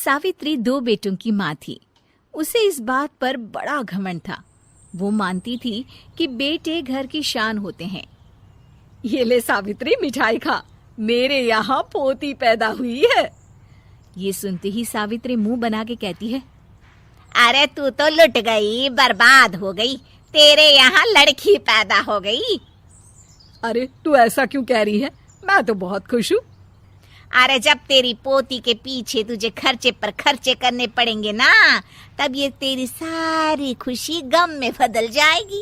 सावित्री 2 बेटों की माँ थी। उसे इस बात पर बड़ा घमंड था। वो मानती थी कि बेटे घर की शान होते हैं। ये ले सावित्री, मिठाई खा, मेरे यहाँ पोती पैदा हुई है। ये सुनते ही सावित्री मुंह बना के कहती है, अरे तू तो लुट गई, बर्बाद हो गई, तेरे यहाँ लड़की पैदा हो गई। अरे तू ऐसा क्यों कह रही है? मैं तो बहुत खुश हूँ। अरे जब तेरी पोती के पीछे तुझे खर्चे पर खर्चे करने पड़ेंगे ना, तब ये तेरी सारी खुशी गम में बदल जाएगी।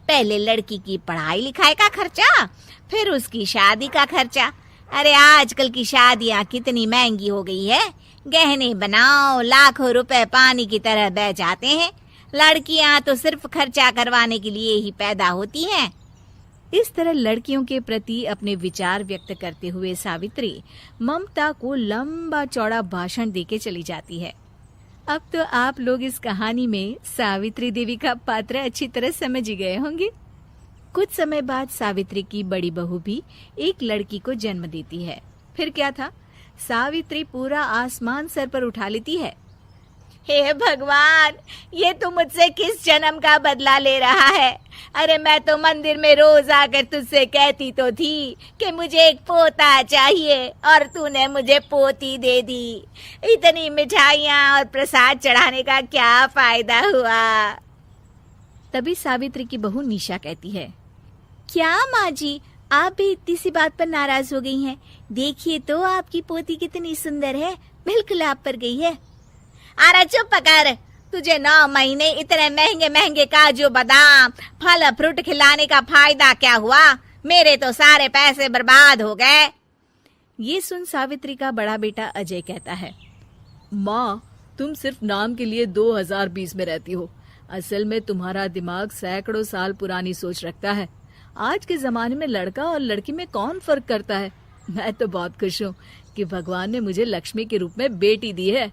पहले लड़की की पढ़ाई लिखाई का खर्चा, फिर उसकी शादी का खर्चा। अरे आजकल की शादियाँ कितनी महंगी हो गई है। गहने बनाओ, लाखों रुपए पानी की तरह बह जाते हैं। लड़कियाँ तो सिर्फ खर्चा करवाने के लिए ही पैदा होती हैं। इस तरह लड़कियों के प्रति अपने विचार व्यक्त करते हुए सावित्री ममता को लंबा चौड़ा भाषण देके चली जाती है। अब तो आप लोग इस कहानी में सावित्री देवी का पात्र अच्छी तरह समझ ही गए होंगे। कुछ समय बाद सावित्री की बड़ी बहू भी एक लड़की को जन्म देती है। फिर क्या था, सावित्री पूरा आसमान सर पर उठा लेती है। हे भगवान, ये तू मुझसे किस जन्म का बदला ले रहा है? अरे मैं तो मंदिर में रोज आकर तुझसे कहती तो थी कि मुझे एक पोता चाहिए, और तूने मुझे पोती दे दी। इतनी मिठाइयाँ और प्रसाद चढ़ाने का क्या फायदा हुआ? तभी सावित्री की बहू निशा कहती है, क्या माँ जी, आप भी इतनी सी बात पर नाराज हो गई हैं? देखिए तो आपकी पोती कितनी सुंदर है, बिल्कुल आप पर गई है। अरे चुप कर, तुझे 9 महीने इतने महंगे महंगे काजू बादाम फल फ्रूट खिलाने का फायदा क्या हुआ? मेरे तो सारे पैसे बर्बाद हो गए। ये सुन सावित्री का बड़ा बेटा अजय कहता है, माँ, तुम सिर्फ नाम के लिए 2020 में रहती हो। असल में तुम्हारा दिमाग सैकड़ों साल पुरानी सोच रखता है। आज के जमाने में लड़का और लड़की में कौन फर्क करता है? मैं तो बहुत खुश हूँ कि भगवान ने मुझे लक्ष्मी के रूप में बेटी दी है।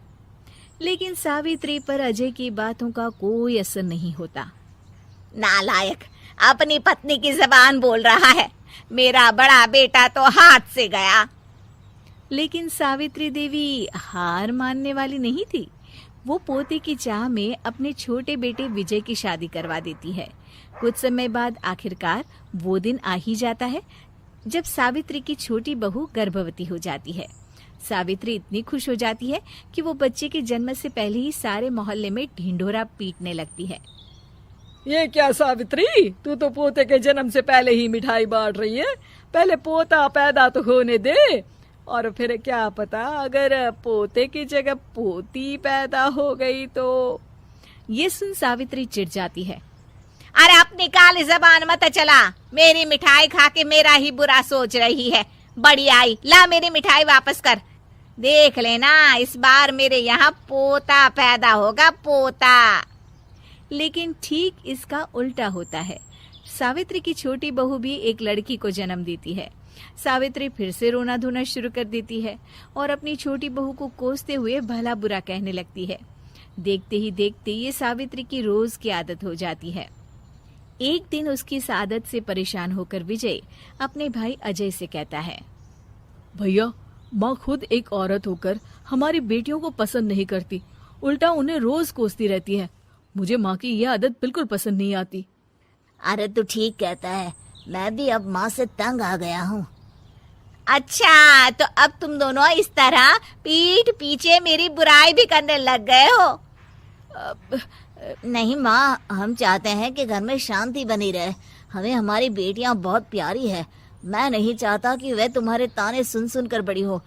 लेकिन सावित्री पर अजय की बातों का कोई असर नहीं होता। नालायक, अपनी पत्नी की जबान बोल रहा है। मेरा बड़ा बेटा तो हाथ से गया। लेकिन सावित्री देवी हार मानने वाली नहीं थी। वो पोते की चाह में अपने छोटे बेटे विजय की शादी करवा देती है। कुछ समय बाद आखिरकार वो दिन आ ही जाता है जब सावित्री की छोटी बहू गर्भवती हो जाती है। सावित्री इतनी खुश हो जाती है कि वो बच्चे के जन्म से पहले ही सारे मोहल्ले में ढिंढोरा पीटने लगती है। ये क्या सावित्री, तू तो पोते के जन्म से पहले ही मिठाई बांट रही है। पहले पोता पैदा तो होने दे, और फिर क्या पता अगर पोते की जगह पोती पैदा हो गई तो। ये सुन सावित्री चिढ़ जाती है। अरे अपनी काली जबान मत चला। मेरी मिठाई खा के मेरा ही बुरा सोच रही है। बड़ी आई, ला मेरी मिठाई वापस कर। देख लेना, इस बार मेरे यहाँ पोता पैदा होगा, पोता। लेकिन ठीक इसका उल्टा होता है। सावित्री की छोटी बहू भी एक लड़की को जन्म देती है। सावित्री फिर से रोना धोना शुरू कर देती है और अपनी छोटी बहू को कोसते हुए भला बुरा कहने लगती है। देखते ही देखते ये सावित्री की रोज की आदत हो जाती है। एक दिन उसकी इस आदत से परेशान होकर विजय अपने भाई अजय से कहता है, भैया, माँ खुद एक औरत होकर हमारी बेटियों को पसंद नहीं करती, उल्टा उन्हें रोज कोसती रहती है। मुझे माँ की यह आदत बिल्कुल पसंद नहीं आती। अरे तू ठीक कहता है, मैं भी अब माँ से तंग आ गया हूँ। अच्छा, तो अब तुम दोनों इस तरह पीठ पीछे मेरी बुराई भी करने लग गए हो? नहीं माँ, हम चाहते हैं कि घर में शांति बनी रहे। हमें हमारी बेटियाँ बहुत प्यारी है। मैं नहीं चाहता कि वह तुम्हारे ताने सुन सुन कर बड़ी हो,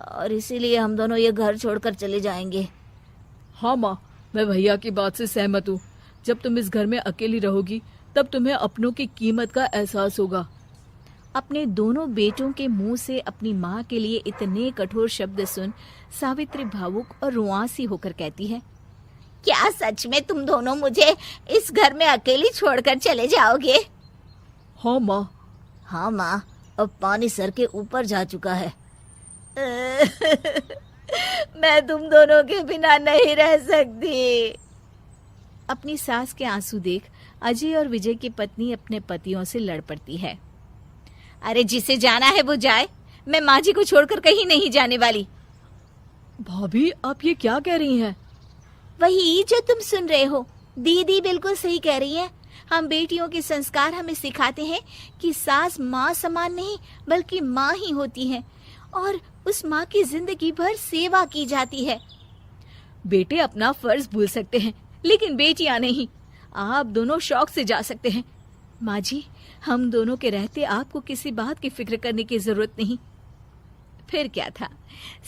और इसीलिए हम दोनों ये घर छोड़कर चले जाएंगे। हाँ माँ, मैं भैया की बात से सहमत हूँ। जब तुम इस घर में अकेली रहोगी तब तुम्हें अपनों की कीमत का एहसास होगा। अपने दोनों बेटों के मुंह से अपनी माँ के लिए इतने कठोर शब्द सुन सावित्री भावुक और रुआंसी होकर कहती है, क्या सच में तुम दोनों मुझे इस घर में अकेली छोड़कर चले जाओगे? हाँ माँ। हाँ माँ, अब पानी सर के ऊपर जा चुका है। मैं तुम दोनों के बिना नहीं रह सकती। अपनी सास के आंसू देख अजय और विजय की पत्नी अपने पतियों से लड़ पड़ती है। अरे जिसे जाना है वो जाए, मैं माँ जी को छोड़कर कहीं नहीं जाने वाली। भाभी, आप ये क्या कह रही हैं? वही जो तुम सुन रहे हो, दीदी बिल्कुल सही कह रही है। हम बेटियों के संस्कार हमें सिखाते हैं कि सास माँ समान नहीं बल्कि माँ ही होती है और उस माँ की जिंदगी भर सेवा की जाती है। बेटे अपना फर्ज भूल सकते हैं, लेकिन बेटियां नहीं। आप दोनों शौक से जा सकते हैं। माँ जी, हम दोनों के रहते आपको किसी बात की फिक्र करने की जरूरत नहीं। फिर क्या था,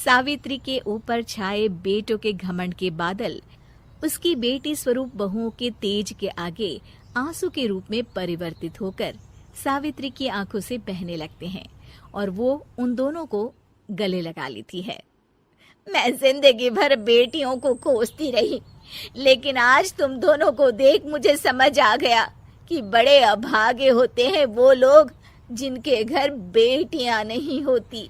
सावित्री के ऊपर छाए बेटों के घमंड के बादल उसकी बेटी स्वरूप बहुओं के तेज के आगे आंसू के रूप में परिवर्तित होकर सावित्री की आंखों से बहने लगते हैं और वो उन दोनों को गले लगा लेती है। मैं जिंदगी भर बेटियों को कोसती रही, लेकिन आज तुम दोनों को देख मुझे समझ आ गया कि बड़े अभागे होते हैं वो लोग जिनके घर बेटियां नहीं होती।